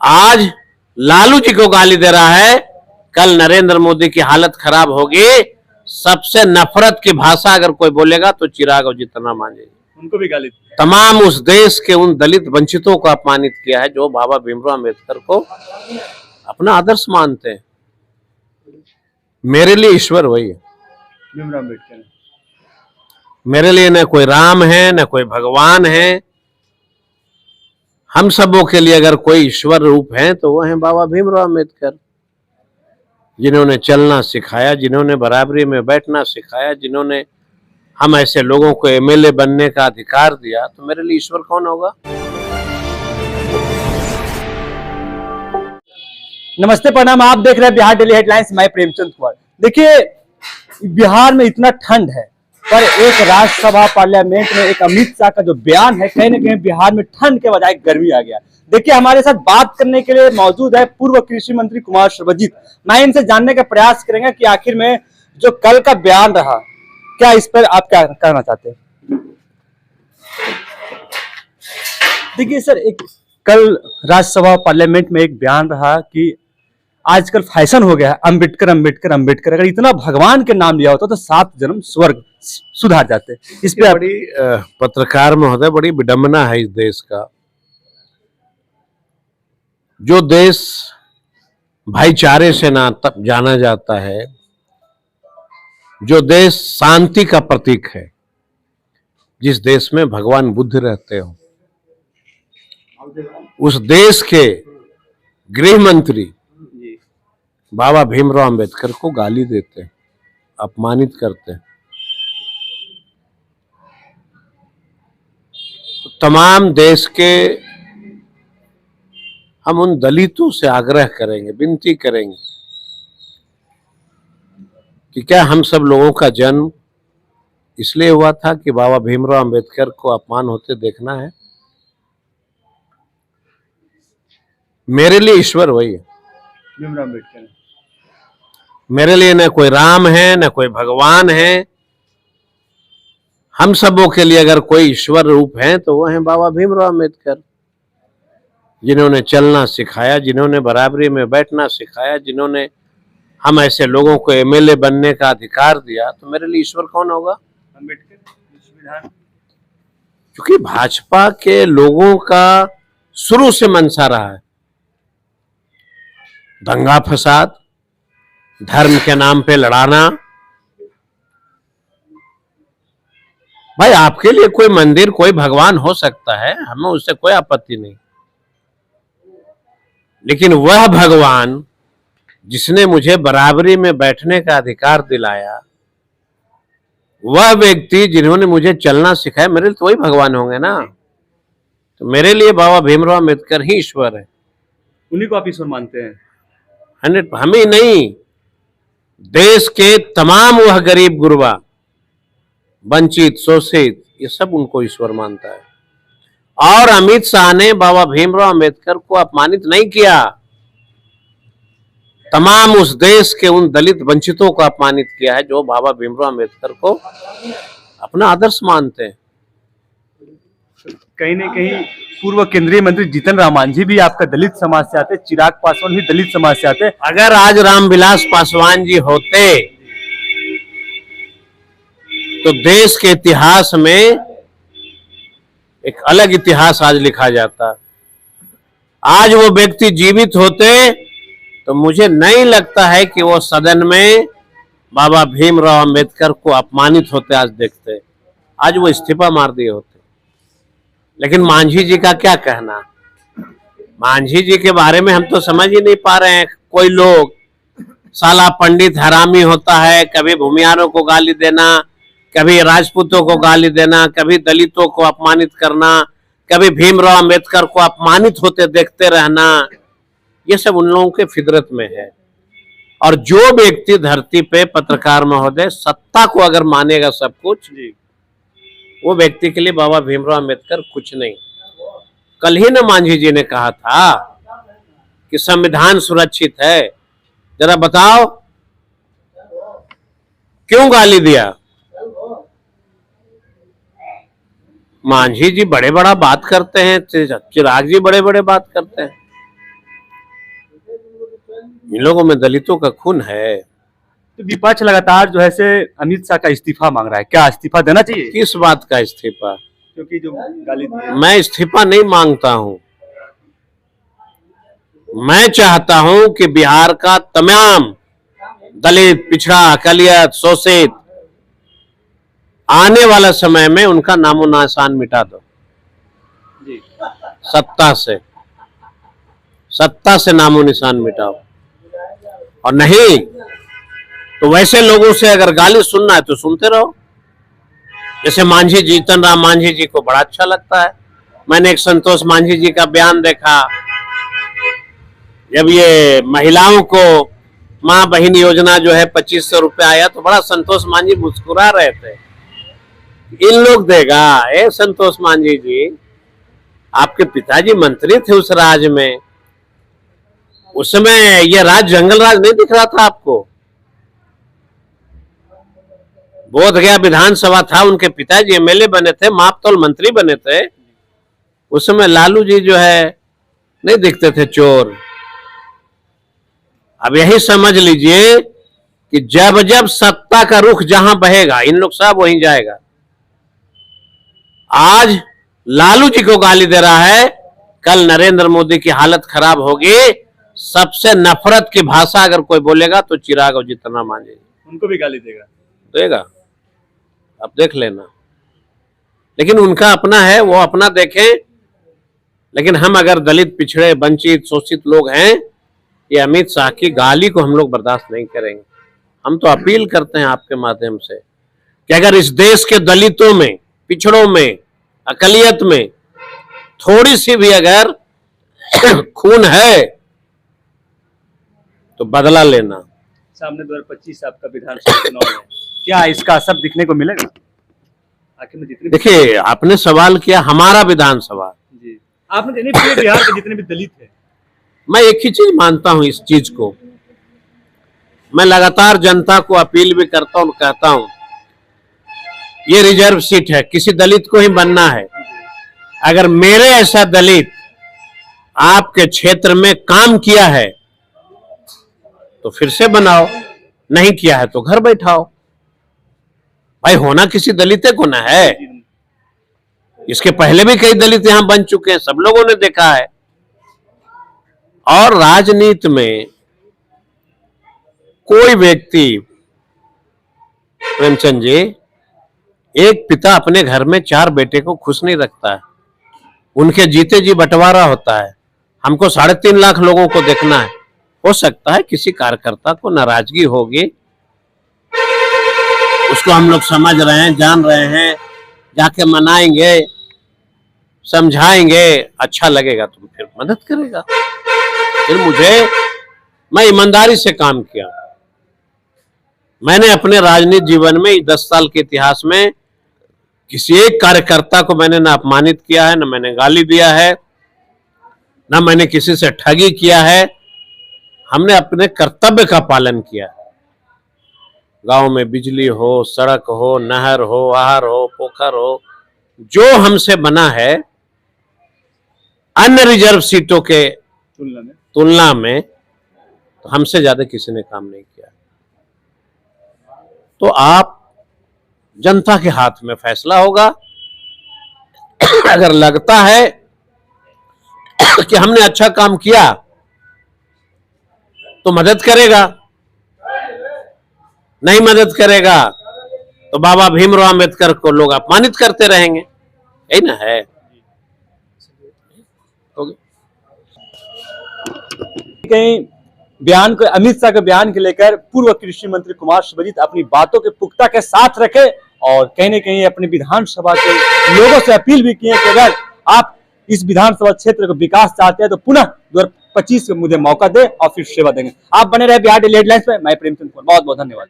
आज लालू जी को गाली दे रहा है, कल नरेंद्र मोदी की हालत खराब होगी। सबसे नफरत की भाषा अगर कोई बोलेगा तो चिराग और जीतनराम मांझी, उनको भी गाली दी। तमाम उस देश के उन दलित वंचितों को अपमानित किया है जो बाबा भीमराव अम्बेडकर को अपना आदर्श मानते हैं। मेरे लिए ईश्वर वही है, भीमराव अम्बेडकर। मेरे लिए न कोई राम है न कोई भगवान है। हम सबों के लिए अगर कोई ईश्वर रूप है तो वो है बाबा भीमराव अम्बेडकर, जिन्होंने चलना सिखाया, जिन्होंने बराबरी में बैठना सिखाया, जिन्होंने हम ऐसे लोगों को एमएलए बनने का अधिकार दिया। तो मेरे लिए ईश्वर कौन होगा। नमस्ते, प्रणाम। आप देख रहे हैं बिहार डेली हेडलाइंस। मैं प्रेमचंद कुमार। देखिए, बिहार में इतना ठंड है, पर एक राज्यसभा पार्लियामेंट में एक अमित शाह का जो बयान है, कहीं ना कहीं बिहार में ठंड के बजाय गर्मी आ गया। देखिए, हमारे साथ बात करने के लिए मौजूद है पूर्व कृषि मंत्री कुमार सर्वजित। मैं इनसे जानने का प्रयास करेंगे कि आखिर में जो कल का बयान रहा, क्या इस पर आप क्या कहना चाहते हैं। देखिए सर, एक कल राज्यसभा पार्लियामेंट में एक बयान रहा कि आजकल फैशन हो गया है अंबेडकर अंबेडकर अंबेडकर। अगर इतना भगवान के नाम लिया होता तो 7 जन्म स्वर्ग सुधार जाते। इस पे बड़ी पत्रकार महोदय, बड़ी विडंबना है इस देश का। जो देश भाईचारे से जाना जाता है, जो देश शांति का प्रतीक है, जिस देश में भगवान बुद्ध रहते हो, उस देश के गृह मंत्री बाबा भीमराव अम्बेडकर को गाली देते हैं, अपमानित करते हैं। तो तमाम देश के हम उन दलितों से आग्रह करेंगे, विनती करेंगे कि क्या हम सब लोगों का जन्म इसलिए हुआ था कि बाबा भीमराव अम्बेडकर को अपमान होते देखना है। मेरे लिए ईश्वर वही है, भीमराव अम्बेडकर। मेरे लिए न कोई राम है न कोई भगवान है। हम सबों के लिए अगर कोई ईश्वर रूप है तो वो है बाबा भीमराव अम्बेडकर, जिन्होंने चलना सिखाया, जिन्होंने बराबरी में बैठना सिखाया, जिन्होंने हम ऐसे लोगों को एमएलए बनने का अधिकार दिया। तो मेरे लिए ईश्वर कौन होगा। अम्बेडकर। क्योंकि भाजपा के लोगों का शुरू से मंशा रहा है दंगा फसाद, धर्म के नाम पे लड़ाना। भाई, आपके लिए कोई मंदिर, कोई भगवान हो सकता है, हमें उससे कोई आपत्ति नहीं, लेकिन वह भगवान जिसने मुझे बराबरी में बैठने का अधिकार दिलाया, वह व्यक्ति जिन्होंने मुझे चलना सिखाया, मेरे लिए तो वही भगवान होंगे ना। तो मेरे लिए बाबा भीमराव अम्बेडकर ही ईश्वर है। उन्हीं को आप ईश्वर मानते हैं। 100। हम ही नहीं, देश के तमाम वह गरीब गुरबा, वंचित, शोषित, ये सब उनको ईश्वर मानता है। और अमित शाह ने बाबा भीमराव अम्बेडकर को अपमानित नहीं किया, तमाम उस देश के उन दलित वंचितों को अपमानित किया है जो बाबा भीमराव अम्बेडकर को अपना आदर्श मानते हैं। कहीं न कहीं पूर्व केंद्रीय मंत्री जीतनराम मांझी भी आपका दलित समाज से आते, चिराग पासवान भी दलित समाज से आते। अगर आज रामविलास पासवान जी होते तो देश के इतिहास में एक अलग इतिहास आज लिखा जाता। आज वो व्यक्ति जीवित होते तो मुझे नहीं लगता है कि वो सदन में बाबा भीमराव अम्बेडकर को अपमानित होते आज देखते। आज वो इस्तीफा मार दिए होते। लेकिन मांझी जी का क्या कहना। मांझी जी के बारे में हम तो समझ ही नहीं पा रहे हैं। कोई लोग साला पंडित हरामी होता है, कभी भूमियारों को गाली देना, कभी राजपूतों को गाली देना, कभी दलितों को अपमानित करना, कभी भीमराव अम्बेडकर को अपमानित होते देखते रहना, ये सब उन लोगों के फितरत में है। और जो व्यक्ति धरती पे, पत्रकार महोदय, सत्ता को अगर मानेगा सब कुछ, वो व्यक्ति के लिए बाबा भीमराव अम्बेडकर कुछ नहीं। कल ही ना मांझी जी ने कहा था कि संविधान सुरक्षित है। जरा बताओ क्यों गाली दिया। मांझी जी बड़े बड़ा बात करते हैं, चिराग जी बड़े बड़े बात करते हैं। इन लोगों में दलितों का खून है। तो विपक्ष लगातार जो है से अमित शाह का इस्तीफा मांग रहा है, क्या इस्तीफा देना चाहिए? किस बात का इस्तीफा? क्योंकि जो गाली मैं इस्तीफा नहीं मांगता हूं। मैं चाहता हूं कि बिहार का तमाम दलित, पिछड़ा, अकलियत, शोषित आने वाला समय में उनका नामो निशान मिटा दो। जी सत्ता से नामो निशान मिटाओ। और नहीं तो वैसे लोगों से अगर गाली सुनना है तो सुनते रहो। जैसे मांझी, जीतन राम मांझी जी को बड़ा अच्छा लगता है। मैंने एक संतोष मांझी जी का बयान देखा, जब ये महिलाओं को माँ बहन योजना जो है 2500 रुपये आया तो बड़ा संतोष मांझी मुस्कुरा रहे थे। इन लोग देगा? ए संतोष मांझी जी, आपके पिताजी मंत्री थे उस राज्य में, उस समय ये राज जंगल राज नहीं दिख रहा था आपको? बोधगया विधानसभा था, उनके पिताजी एमएलए बने थे, मापतौल मंत्री बने थे। उस समय लालू जी जो है नहीं दिखते थे चोर। अब यही समझ लीजिए कि जब जब सत्ता का रुख जहां बहेगा इन लोग सब वहीं जाएगा। आज लालू जी को गाली दे रहा है, कल नरेंद्र मोदी की हालत खराब होगी। सबसे नफरत की भाषा अगर कोई बोलेगा तो चिराग और जीतन राम मांझी, उनको भी गाली देगा। अब देख लेना। लेकिन उनका अपना है, वो अपना देखें। लेकिन हम अगर दलित, पिछड़े, वंचित, शोषित लोग हैं, ये अमित शाह की गाली को हम लोग बर्दाश्त नहीं करेंगे। हम तो अपील करते हैं आपके माध्यम से कि अगर इस देश के दलितों में, पिछड़ों में, अकलियत में थोड़ी सी भी अगर खून है तो बदला लेना। सामने 2025 आपका विधानसभा चुनाव है, क्या इसका असर दिखने को मिलेगा? आखिर में जितने देखिए, आपने सवाल किया हमारा विधानसभा, जी आपने पूरे बिहार के जितने भी दलित हैं, मैं एक ही चीज मानता हूं इस चीज को। मैं लगातार जनता को अपील भी करता हूं, कहता हूं ये रिजर्व सीट है, किसी दलित को ही बनना है। अगर मेरे ऐसा दलित आपके क्षेत्र में काम किया है तो फिर से बनाओ, नहीं किया है तो घर बैठाओ। भाई होना किसी दलित को ना है। इसके पहले भी कई दलित यहां बन चुके हैं, सब लोगों ने देखा है। और राजनीति में कोई व्यक्ति, प्रेमचंद जी, एक पिता अपने घर में 4 बेटे को खुश नहीं रखता है। उनके जीते जी बंटवारा होता है। हमको 3.5 लाख लोगों को देखना है। हो सकता है किसी कार्यकर्ता को नाराजगी होगी, उसको हम लोग समझ रहे हैं, जान रहे हैं, जाके मनाएंगे, समझाएंगे, अच्छा लगेगा तो फिर मदद करेगा। फिर मैं ईमानदारी से काम किया। मैंने अपने राजनीतिक जीवन में 10 साल के इतिहास में किसी एक कार्यकर्ता को मैंने ना अपमानित किया है, ना मैंने गाली दिया है, ना मैंने किसी से ठगी किया है। हमने अपने कर्तव्य का पालन किया। गांव में बिजली हो, सड़क हो, नहर हो, आहार हो, पोखर हो, जो हमसे बना है अन्य रिजर्व सीटों के तुलना में तो हमसे ज्यादा किसी ने काम नहीं किया। तो आप जनता के हाथ में फैसला होगा। अगर लगता है कि हमने अच्छा काम किया तो मदद करेगा, नहीं मदद करेगा तो बाबा भीमराव अम्बेडकर को लोग अपमानित करते रहेंगे। यही ना है। कहीं बयान को, अमित शाह के बयान के लेकर पूर्व कृषि मंत्री कुमार सुभजित अपनी बातों के पुख्ता के साथ रखे और कहीं न कहीं अपने विधानसभा के लोगों से अपील भी किए कि अगर आप इस विधानसभा क्षेत्र को विकास चाहते हैं तो पुनः 2025 में मुझे मौका दे और फिर सेवा देंगे। आप बने रहे बिहार डेली हेडलाइंस पे। मैं प्रेमचंद, बहुत बहुत धन्यवाद।